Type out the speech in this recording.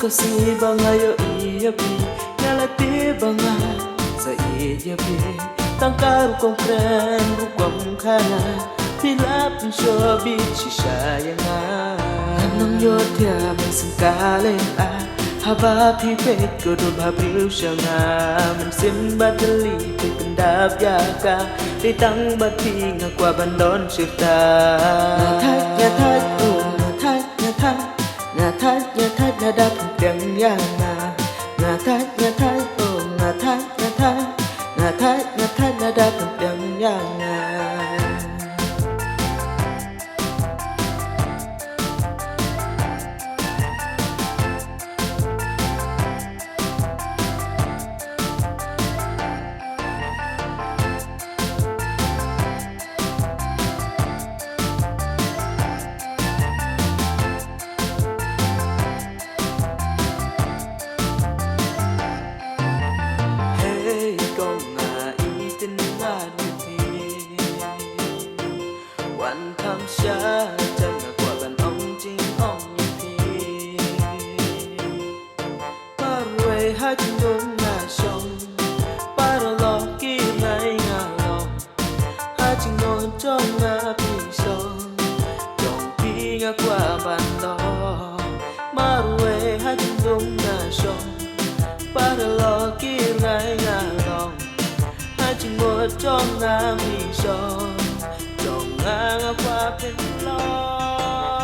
khasi bangayo iyabi ngalati banga sa iyabi tangkaru kompren rukwam kana pilap shobi chishayanga nang yotya masangkaleng haba pipet kodol habril shanga mensim batali kendap yaka ditang batinga kwa bandon shifta nyatat nada putang yana nyatat oh nyatat nada putang yana. One come xa chân là của bạn ông chính ông như thế Parway hai chân đúng là sông Paralo kia ngay ngà lòng hai chân nôn trong ngà bì sông Dòng khi ngà qua bàn đó Parway hai chân đúng là sông Paralo kia ngay ngà lòng hai chân nôn trong ngà bì sông Ngang qua bên lo